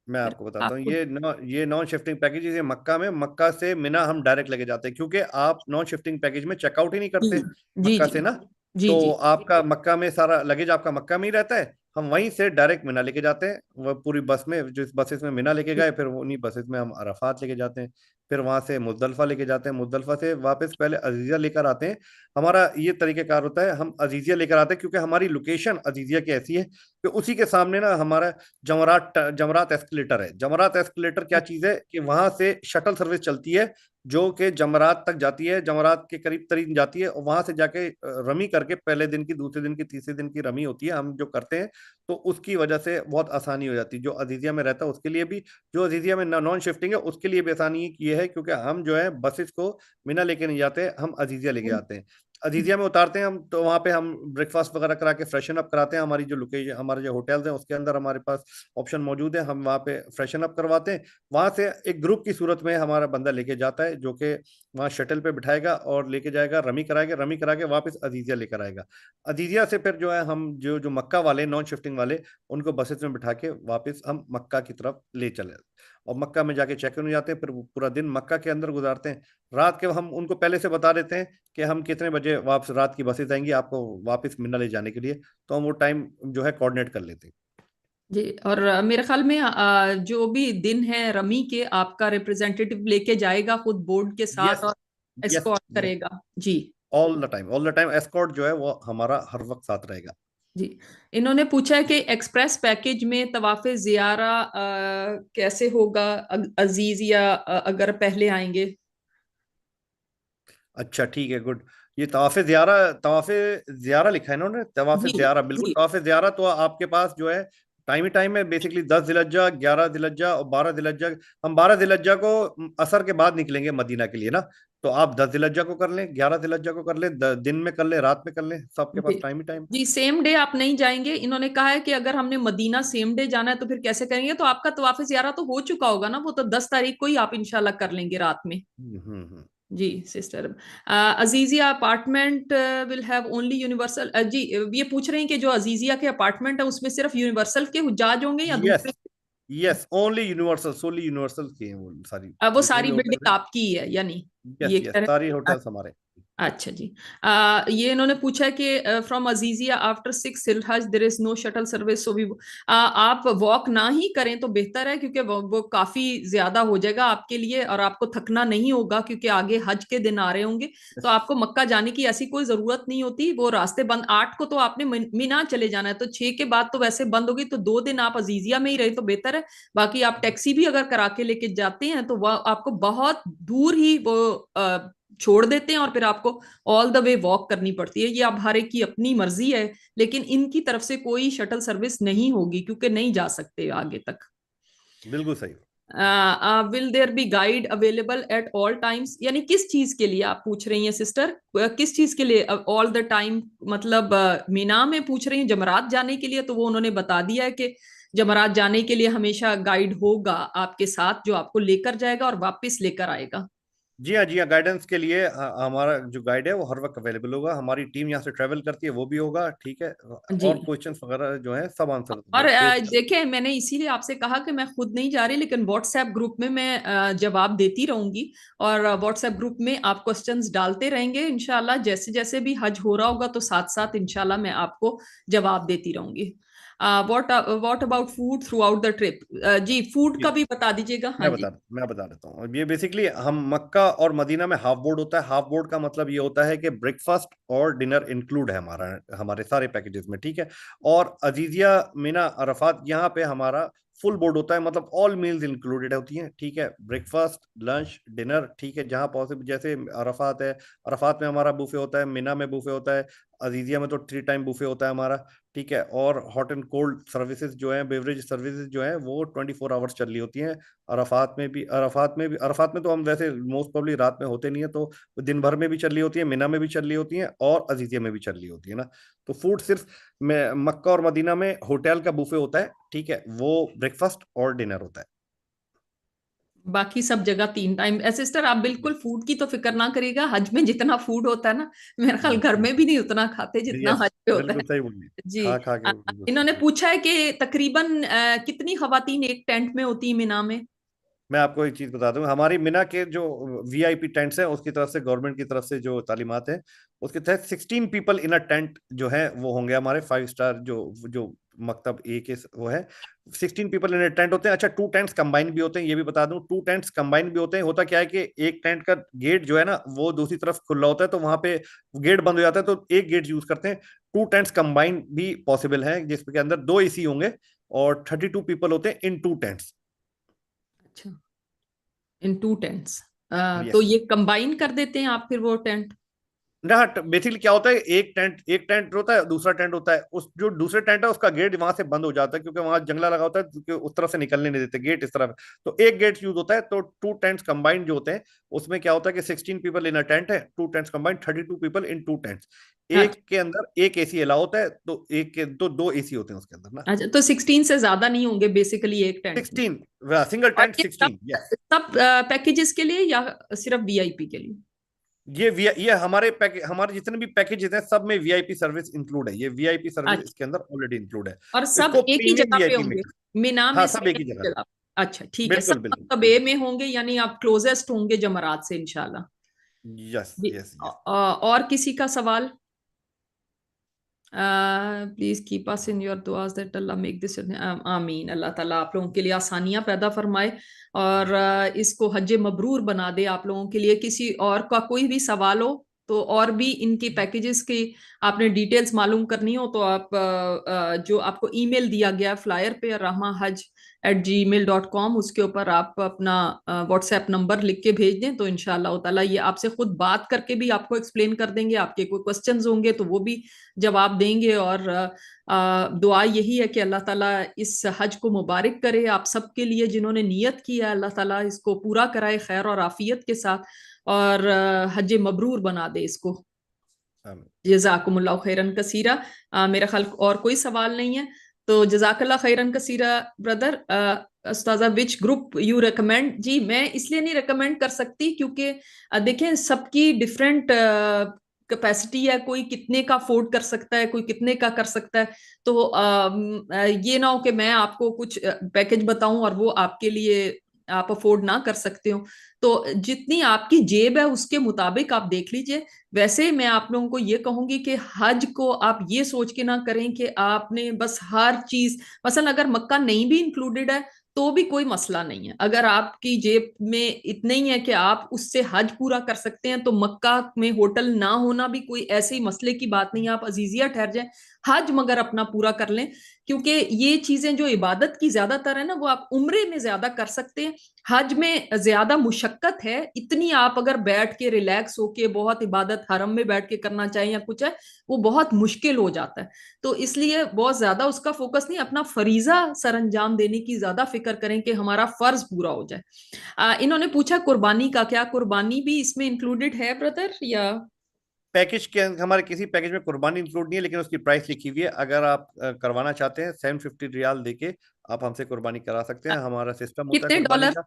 मैं फिर आपको बताता हूँ, आपको। ये नॉन शिफ्टिंग पैकेज ये मक्का में, मक्का से मिना हम डायरेक्ट लेके जाते हैं, क्योंकि आप नॉन शिफ्टिंग पैकेज में चेकआउट ही नहीं जी करते जी मक्का जी से ना। जी तो जी। आपका मक्का में सारा लगेज आपका मक्का में ही रहता है। हम वहीं से डायरेक्ट मिना लेके जाते हैं, वो पूरी बस में, जिस बसेस में मिना लेके गए, फिर उन्हीं बसेस में हम अरफात लेके जाते हैं। फिर वहां से मुजदलफा लेके जाते हैं, मुजदलफा से वापस पहले अजीजिया लेकर आते हैं। हमारा ये तरीकेकार होता है, हम अजीजिया लेकर आते हैं क्योंकि हमारी लोकेशन अजीजिया की ऐसी है कि उसी के सामने ना हमारा जमरात एस्केलेटर है। जमरात एस्केलेटर क्या चीज है कि वहां से शटल सर्विस चलती है जो कि जमरात तक जाती है, जमरात के करीब तरीन जाती है, और वहां से जाके रमी करके पहले दिन की, दूसरे दिन की, तीसरे दिन की रमी होती है हम जो करते हैं। तो उसकी वजह से बहुत आसानी हो जाती है, जो अजीजिया में रहता है उसके लिए भी, जो अजीजिया में नॉन शिफ्टिंग है उसके लिए भी आसानी ये है, क्योंकि हम जो है बसेस को मिना लेके नहीं जाते, हम अजीजिया लेके जाते हैं। अजीजिया में उतारते हैं हम, तो वहाँ पे हम ब्रेकफास्ट वगैरह करा के फ्रेशन अप कराते हैं। हमारी जो लोकेशन, हमारे जो होटल्स हैं उसके अंदर हमारे पास ऑप्शन मौजूद है, हम वहाँ पे फ्रेशन अप करवाते हैं। वहाँ से एक ग्रुप की सूरत में हमारा बंदा लेके जाता है, जो कि वहाँ शटल पे बिठाएगा और लेके जाएगा, रमी कराएगा, रमी करा के वापस अजीजिया लेकर आएगा। अजीजिया से फिर जो है हम जो जो मक्का वाले नॉन शिफ्टिंग वाले, उनको बसेस में बिठा के वापस हम मक्का की तरफ ले चले, और मक्का में जाके चेक इन हो जाते हैं। फिर वो पूरा दिन मक्का के अंदर गुजारते हैं। रात के हम उनको पहले से बता देते हैं कि हम कितने बजे वापस रात की बसें आएंगी आपको वापस मिन्ना ले जाने के लिए, तो हम वो टाइम जो है कोऑर्डिनेट कर लेते हैं। जी। और मेरे ख्याल में जो भी दिन है रमी के, आपका रिप्रेजेंटेटिव लेके जाएगा खुद बोर्ड के साथ यस और यस एस्कॉर्ट यस, करेगा। जी। ऑल द टाइम एस्कॉर्ट जो है वो हमारा हर वक्त साथ रहेगा। जी। इन्होंने पूछा है कि एक्सप्रेस पैकेज में तवाफ़े ज़ियारा कैसे होगा, अजीज या अगर पहले आएंगे। अच्छा ठीक है, गुड। ये तवाफे ज़ियारा लिखा है इन्होंने, तवाफे जी। ज़ियारा, बिल्कुल जी। तवाफे ज़ियारा तो आपके पास जो है टाइम ही टाइम है, बेसिकली 10 जिलहज्जा, 11 जिलहज्जा और 12 जिलहज्जा। हम 12 जिलहज्जा को असर के बाद निकलेंगे मदीना के लिए ना, तो आप 10 जिलहज्जा को कर लें, 11 जिलहज्जा को कर लें, दिन में कर लें, रात में कर लें, सबके जी। पास टाइम ही टाइम। जी, सेम डे आप नहीं जाएंगे। इन्होंने कहा है कि अगर हमने मदीना सेम डे जाना है तो फिर कैसे करेंगे, तो आपका तवाफ़े ज़ियारा तो हो चुका होगा ना, वो तो 10 तारीख को ही आप इंशाल्लाह कर लेंगे रात में। हम्म। जी sister. Aziziya apartment will have only universal. जी, ये पूछ रहे हैं कि जो अजीजिया के अपार्टमेंट है उसमें सिर्फ यूनिवर्सल के हुज्जाज होंगे या यस दूसरे। यस, ओनली यूनिवर्सल, सोली यूनिवर्सल की हैं वो सारी, वो जितने सारी भी होटल बिल्डिंग हैं। आपकी ही है यानी, यस ये यस, कह सारी रहे हैं। होटल्स हमारे। अच्छा जी। ये इन्होंने पूछा है कि फ्रॉम अजीजिया आफ्टर 6 जिलहज there is no shuttle service, so we आप वॉक ना ही करें तो बेहतर है, क्योंकि वो काफी ज्यादा हो जाएगा आपके लिए और आपको थकना नहीं होगा, क्योंकि आगे हज के दिन आ रहे होंगे। तो आपको मक्का जाने की ऐसी कोई जरूरत नहीं होती, वो रास्ते बंद। 8 को तो आपने मीना चले जाना है, तो 6 के बाद तो वैसे बंद होगी, तो 2 दिन आप अजीजिया में ही रहे तो बेहतर है। बाकी आप टैक्सी भी अगर करा के लेके जाते हैं तो वह आपको बहुत दूर ही वो छोड़ देते हैं और फिर आपको ऑल द वे वॉक करनी पड़ती है। ये आप हर एक की अपनी मर्जी है, लेकिन इनकी तरफ से कोई शटल सर्विस नहीं होगी क्योंकि नहीं जा सकते आगे तक। बिल्कुल सही। Will there be guide available at all times, यानी किस चीज के लिए आप पूछ रही हैं सिस्टर, किस चीज के लिए ऑल द टाइम, मतलब मीना में पूछ रही हैं जमरात जाने के लिए, तो वो उन्होंने बता दिया है कि जमरात जाने के लिए हमेशा गाइड होगा आपके साथ, जो आपको लेकर जाएगा और वापस लेकर आएगा। जी हाँ जी हाँ, गाइडेंस के लिए हमारा जो गाइड है वो हर वक्त अवेलेबल होगा, हमारी टीम यहाँ से ट्रैवल करती है वो भी होगा, ठीक है। जी। और क्वेश्चंस वगैरह जो है सब आंसर और फेस। देखें, मैंने इसीलिए आपसे कहा कि मैं खुद नहीं जा रही, लेकिन व्हाट्सएप ग्रुप में मैं जवाब देती रहूंगी, और व्हाट्सएप ग्रुप में आप क्वेश्चंस डालते रहेंगे इंशाल्लाह। जैसे जैसे भी हज हो रहा होगा तो साथ साथ इंशाल्लाह मैं आपको जवाब देती रहूंगी। What about food throughout the trip. जी, फूड का भी बता दीजिएगा। हाँ जी। मैं बता देता हूँ। अब ये बेसिकली हम मक्का और मदीना में हाफ बोर्ड होता है। हाफ बोर्ड का मतलब ये होता है कि ब्रेकफास्ट और डिनर इंक्लूड है हमारा, हमारे सारे पैकेजेस में, ठीक है। और अजीजिया, मीना, अरफात, यहाँ पे हमारा फुल बोर्ड होता है, मतलब ऑल मील्स इंक्लूडेड होती हैं, ठीक है। ब्रेकफास्ट, लंच, डिनर, ठीक है, जहाँ पॉसिबल। जैसे अरफात है, अरफात में हमारा बुफे होता है, मीना में बुफे होता है, अजीजिया में तो 3 टाइम बुफे होता है हमारा, ठीक है। और हॉट एंड कोल्ड सर्विसेज जो है, बेवरेज सर्विसेज जो है वो 24 आवर्स चल रही होती हैं। अरफात में तो हम वैसे मोस्ट प्रोबब्ली रात में होते नहीं है, तो दिन भर में भी चल रही होती है, मिना में भी चल रही होती है और अजीजिया में भी चल रही होती है ना। तो फूड सिर्फ मक्का और मदीना में होटल का बुफे होता है, ठीक है, वो ब्रेकफास्ट और डिनर होता है। बाकी सब जगह 3 टाइम। सिस्टर, आप बिल्कुल फूड की तो फिक्र ना करिएगा। हज में जितना फूड होता है ना, मेरे ख्याल घर में भी नहीं उतना खाते जितना यस, हज पे होता बिल्कुल है। सही बोलिए। जी। खा खा अ, के बिल्कुल इन्होंने सही। पूछा है कि तकरीबन कितनी खवातीन एक टेंट में होती है मीना में। मैं आपको एक चीज बता दूं, हमारी मिना के जो वीआईपी टेंट्स हैं उसकी तरफ से, गवर्नमेंट की तरफ से जो तालीमात है उसके तहत 16 पीपल इन अ टेंट जो है वो होंगे हमारे 5 स्टार जो मकतब ए के वो है। 16 पीपल इन अ टेंट होते हैं। अच्छा, 2 टेंट्स कंबाइन भी होते हैं, ये भी बता दूं, 2 टेंट्स कंबाइन भी होते हैं। होता क्या है कि एक टेंट का गेट जो है ना वो दूसरी तरफ खुला होता है, तो वहां पे गेट बंद हो जाता है, तो एक गेट यूज करते हैं। 2 टेंट्स कंबाइन भी पॉसिबल है, जिसके अंदर 2 एसी होंगे और 32 पीपल होते हैं इन 2 टेंट्स। अच्छा, इन 2 टेंट्स। तो यस ये कंबाइन कर देते हैं आप फिर वो टेंट। ना, बेसिकली क्या होता है, एक टेंट होता है, दूसरा टेंट होता है, उस जो दूसरे टेंट है उसका गेट वहां से बंद हो जाता है, क्योंकि वहां जंगला लगा होता है, क्योंकि उस तरफ से निकलने नहीं देते गेट इस तरफ। तो एक गेट यूज होता है, तो 2 टेंट्स कंबाइंड जो होते हैं उसमें क्या होता है कि 16 पीपल इन अ टेंट है, 2 tents combined, 32 people in 2 tents. अच्छा। एक के अंदर एक एसी अलाउ होता है, तो एक के तो 2 एसी होते हैं उसके अंदर ना। अच्छा, तो 16 से ज्यादा नहीं होंगे बेसिकली एक टेंट में। 16, सिंगल और टेंट ये सब 16, यस। सब पैकेजेस के लिए या सिर्फ वीआईपी के लिए। ये हमारे जितने भी पैकेजेस हैं सब में वीआईपी सर्विस इंक्लूड है, ये वीआईपी सर्विस अच्छा। इसके अंदर ऑलरेडी इंक्लूड है। और सब इसको एक ही प्रीमियम जगह पे वीआईपी में। होंगे मीना में हाँ, सब से एक ही एक जगह। जगह। अच्छा ठीक है, सब बिल्कुल बिल्कुल मतलब ए बिल्कुल। में होंगे, यानी आप क्लोजेस्ट होंगे जमरात से इंशाल्लाह। यस जी। Yes yes. और किसी का सवाल। Please keep us in your दुआस दैट अल्लाह मेक दिस, आमीन। अल्लाह ताला आप लोगों के लिए आसानियां पैदा फरमाए और इसको हज मबरूर बना दे आप लोगों के लिए। किसी और का कोई भी सवाल हो तो, और भी इनकी पैकेजेस की आपने डिटेल्स मालूम करनी हो तो आप जो आपको ईमेल दिया गया फ्लायर पे rahmahaj@gmail.com, उसके ऊपर आप अपना व्हाट्सएप नंबर लिख के भेज दें तो इंशाअल्लाह ताला ये आपसे खुद बात करके भी आपको एक्सप्लेन कर देंगे। आपके कोई क्वेश्चंस होंगे तो वो भी जवाब देंगे। और दुआ यही है कि अल्लाह ताला इस हज को मुबारक करे आप सबके लिए जिन्होंने नियत किया है, अल्लाह ताला इसको पूरा कराए खैर और आफियत के साथ और हज मबरूर बना दे इसको। आमीन। जजाकुमुल्लाह खैरन कसीरा। मेरा ख्याल और कोई सवाल नहीं है तो जजाकल्ला खैरन कसीरा ब्रदर। उस्ताजा विच ग्रुप यू रिकमेंड? जी मैं इसलिए नहीं रिकमेंड कर सकती क्योंकि देखें सबकी डिफरेंट कैपेसिटी है, कोई कितने का अफोर्ड कर सकता है, कोई कितने का कर सकता है। तो ये ना हो कि मैं आपको कुछ पैकेज बताऊं और वो आपके लिए आप अफोर्ड ना कर सकते हो। तो जितनी आपकी जेब है उसके मुताबिक आप देख लीजिए। वैसे मैं आप लोगों को ये कहूंगी कि हज को आप ये सोच के ना करें कि आपने बस हर चीज, मसलन अगर मक्का नहीं भी इंक्लूडेड है तो भी कोई मसला नहीं है। अगर आपकी जेब में इतने ही है कि आप उससे हज पूरा कर सकते हैं तो मक्का में होटल ना होना भी कोई ऐसे ही मसले की बात नहीं है। आप अजीजिया ठहर जाएं, हज मगर अपना पूरा कर लें क्योंकि ये चीजें जो इबादत की ज्यादातर है ना वो आप उम्रे में ज्यादा कर सकते हैं। हज में ज्यादा मुशक्कत है इतनी, आप अगर बैठ के रिलैक्स होके बहुत इबादत हरम में बैठ के करना चाहें या कुछ है वो बहुत मुश्किल हो जाता है। तो इसलिए बहुत ज्यादा उसका फोकस नहीं, अपना फरीजा सर अंजाम देने की ज्यादा फिक्र करें कि हमारा फर्ज पूरा हो जाए। इन्होंने पूछा कुर्बानी का, क्या कुर्बानी भी इसमें इंक्लूडेड है ब्रदर या? पैकेज के हमारे किसी पैकेज में कुर्बानी इंक्लूड नहीं है, लेकिन उसकी प्राइस लिखी हुई है। अगर आप करवाना चाहते हैं 750 रियाल देके आप हमसे कुर्बानी करा सकते हैं। हमारा सिस्टम होता है कितने कुर्बानी डॉलर? का।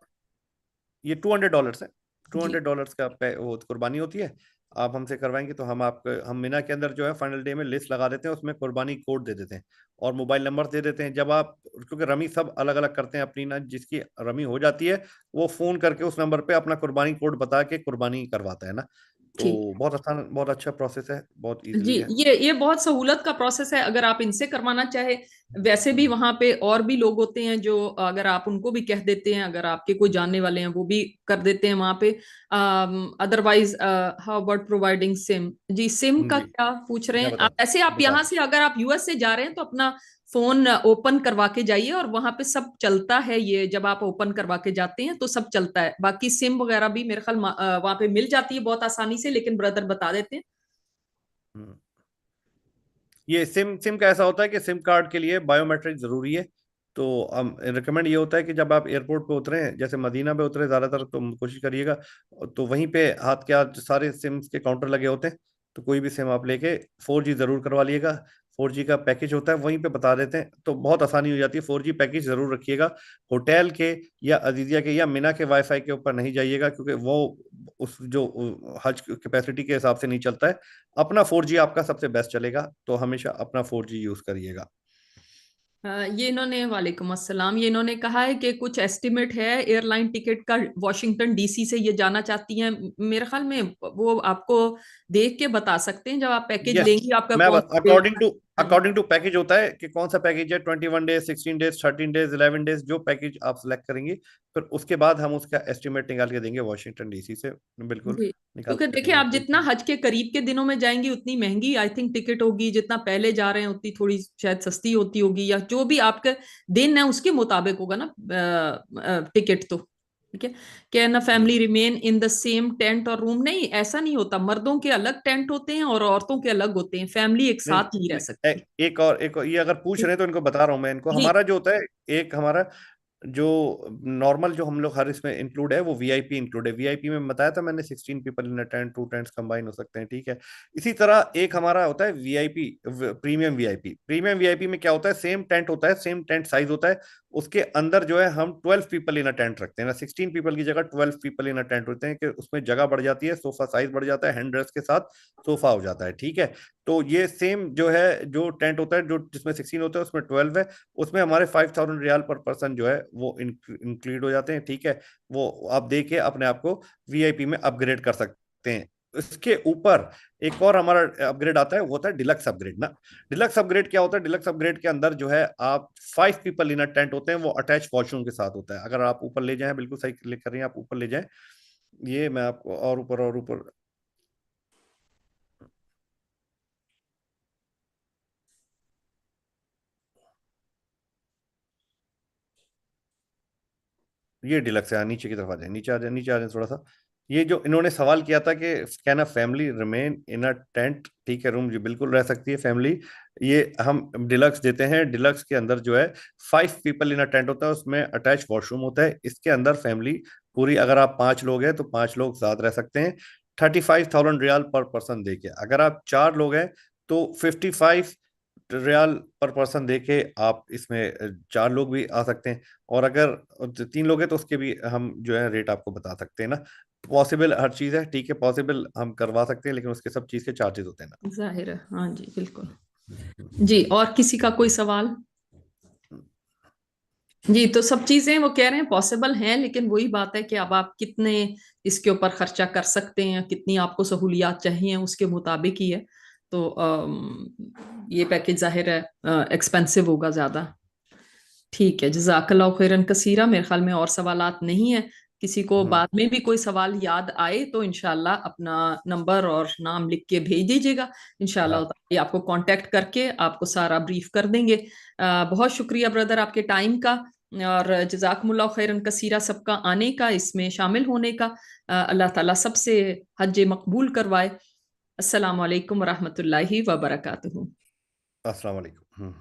ये $200 है। टू जी हंड्रेड डॉलर्स का वो कुर्बानी होती है। आप हमसे करवाएंगे तो हम मीना के अंदर जो है फाइनल डे में लिस्ट लगा देते हैं, उसमें कुर्बानी कोड दे देते हैं और मोबाइल नंबर दे देते हैं। जब आप, क्योंकि रमी सब अलग अलग करते हैं अपनी ना, जिसकी रमी हो जाती है वो फोन करके उस नंबर पे अपना कुर्बानी कोड बता के कुर्बानी करवाता है ना। ठीक। तो बहुत आसान, बहुत अच्छा प्रोसेस है, बहुत जी इजीली है। ये बहुत सहूलत का प्रोसेस है अगर आप इनसे करवाना चाहे। वैसे भी हम्म, वहां पे और भी लोग होते हैं जो अगर आप उनको भी कह देते हैं, अगर आपके कोई जानने वाले हैं वो भी कर देते हैं वहां पे। Otherwise how about providing sim? जी सिम का जी क्या पूछ रहे मैं हैं आप? ऐसे आप बता यहाँ रहा से अगर आप यूएस से जा रहे हैं तो अपना फोन ओपन करवा के जाइए और वहां पे सब चलता है। ये जब आप ओपन करवा के जाते हैं तो सब चलता है। बाकी सिम वगैरह भी मेरे ख्याल वहां पे मिल जाती है बहुत आसानी से, लेकिन ब्रदर बता देते हैं। हूँ। ये सिम सिम का ऐसा होता है कि सिम कार्ड के लिए बायोमेट्रिक जरूरी है। तो हम रिकमेंड ये होता है कि जब आप एयरपोर्ट पे उतरे, जैसे मदीना पे उतरे ज्यादातर, तो कोशिश करिएगा तो वहीं पे हाथ के हाथ सारे सिम के काउंटर लगे होते हैं। तो कोई भी सिम आप लेके 4G जरूर करवा लिएगा। 4G का पैकेज होता है वहीं पे बता देते हैं, तो बहुत आसानी हो जाती है। 4G पैकेज जरूर रखिएगा। होटल के या अजीजिया के या मिना के वाईफाई के ऊपर नहीं जाइएगा, क्योंकि वो उस जो हज कैपेसिटी के हिसाब से नहीं चलता है। अपना 4G आपका सबसे बेस्ट चलेगा, तो हमेशा अपना 4G यूज करिएगा। ये इन्होंने, वालेकुम अस्सलाम, ये इन्होंने कहा है कि कुछ एस्टिमेट है एयरलाइन टिकट का, वॉशिंगटन डीसी से ये जाना चाहती हैं। मेरे ख्याल में वो आपको देख के बता सकते हैं जब आप पैकेज यस, लेंगी आपका मैं कौन अकॉर्डिंग टू सा। अकॉर्डिंग टू पैकेज होता है कि कौन सा पैकेज है। 21 डेज, 16 डेज, 13 डेज, 11 डेज, जो पैकेज आप सिलेक्ट करेंगे फिर उसके बाद हम उसका एस्टिमेट निकाल के देंगे वॉशिंगटन डीसी से। बिल्कुल जी निकाल क्योंकि के देखिए देंगे, आप कोई जितना चीज़। हज के करीब के दिनों में जाएंगी उतनी महंगी आई थिंक टिकट होगी, जितना पहले जा रहे हैं उतनी थोड़ी शायद सस्ती होती होगी, या जो भी आपका दिन है उसके मुताबिक होगा ना टिकट तो। ठीक है। Can a hmm, family remain in the same tent और रूम? नहीं ऐसा नहीं होता, मर्दों के अलग टेंट होते हैं और औरतों के अलग होते हैं, फैमिली एक नहीं साथ नहीं रह नहीं, सकती। एक और ये अगर पूछ रहे हैं तो इनको बता रहा हूँ मैं। इनको जी हमारा जो होता है, एक हमारा जो नॉर्मल जो हम लोग हर इसमें इंक्लूड है वो वीआईपी इंक्लूड है। वीआईपी में बताया था मैंने 16 people in a tent, 2 tents combine हो सकते हैं, ठीक है। इसी तरह एक हमारा होता है VIP, premium VIP. Premium VIP में क्या होता है, सेम टेंट होता है, सेम टेंट साइज होता है। उसके अंदर जो है हम 12 पीपल इन अ टेंट रखते हैं ना, 16 पीपल की जगह 12 पीपल इन अ टेंट होते हैं, कि उसमें जगह बढ़ जाती है, सोफा साइज बढ़ जाता है, हैंड रेस्ट के साथ सोफा हो जाता है, ठीक है। तो ये सेम जो है, जो टेंट होता है जो जिसमें 16 होता है उसमें 12 है। उसमें हमारे 5,000 रियाल पर पर्सन जो है वो इंक्लूड हो जाते हैं, ठीक है। वो आप दे के अपने आप को वीआईपी में अपग्रेड कर सकते हैं। इसके ऊपर एक और हमारा अपग्रेड आता है, वो होता है डिलक्स अपग्रेड ना। डिलक्स अपग्रेड क्या होता है? डिलक्स अपग्रेड के अंदर जो है आप 5 पीपल इन अ टेंट होते हैं, वो अटैच वॉशरूम के साथ होता है। अगर आप ऊपर ले जाएं, बिल्कुल सही क्लिक कर रही हैं, आप ऊपर ले जाएं, ये मैं आपको और ऊपर, ये डिलक्स है। नीचे की तरफ आ जाए, नीचे आ जाए, नीचे आ जाए थोड़ा सा। ये जो इन्होंने सवाल किया था कि can a family remain in a tent, ठीक है, रूम जी बिल्कुल रह सकती है फैमिली। ये हम डिलक्स देते हैं। डिलक्स के अंदर जो है 5 पीपल इन अ टेंट होता है, उसमें अटैच वॉशरूम होता है। इसके अंदर फैमिली पूरी, अगर आप 5 लोग हैं तो 5 लोग साथ रह सकते हैं। 35,000 रियाल पर पर्सन दे के। अगर आप 4 लोग हैं तो 55 रियाल पर पर्सन दे के आप इसमें 4 लोग भी आ सकते हैं। और अगर 3 लोग हैं तो उसके भी हम जो है रेट आपको बता सकते हैं ना। पॉसिबल हर चीज़ है, ठीक है, पॉसिबल हम करवा सकते हैं, लेकिन उसके सब चीज़ के चार्जेस होते हैं ना। जाहिर है, हाँ जी बिल्कुल। जी, और किसी का कोई सवाल? जी, तो सब चीजें वो कह रहे हैं पॉसिबल हैं, लेकिन वही बात है कि अब आप कितने इसके ऊपर खर्चा कर सकते हैं, कितनी आपको सहूलियात चाहिए, उसके मुताबिक ही है। तो ये पैकेज जाहिर है एक्सपेंसिव होगा ज्यादा। ठीक है, जज़ाकल्लाह खैरन कसीरा। मेरे ख्याल में और सवालात नहीं है। किसी को हम्म। बाद में भी कोई सवाल याद आए तो इंशाल्लाह अपना नंबर और नाम लिख के भेज दीजिएगा। इंशाल्लाह हाँ। ये आपको कांटेक्ट करके आपको सारा ब्रीफ कर देंगे। बहुत शुक्रिया ब्रदर आपके टाइम का, और जज़ाकुमुल्लाह खैरन कसीरा सबका आने का, इसमें शामिल होने का। अल्लाह ताला सबसे हज मकबूल करवाए। अस्सलाम वालेकुम रहमतुल्लाहि व बरकातुहू। अस्सलाम वालेकुम।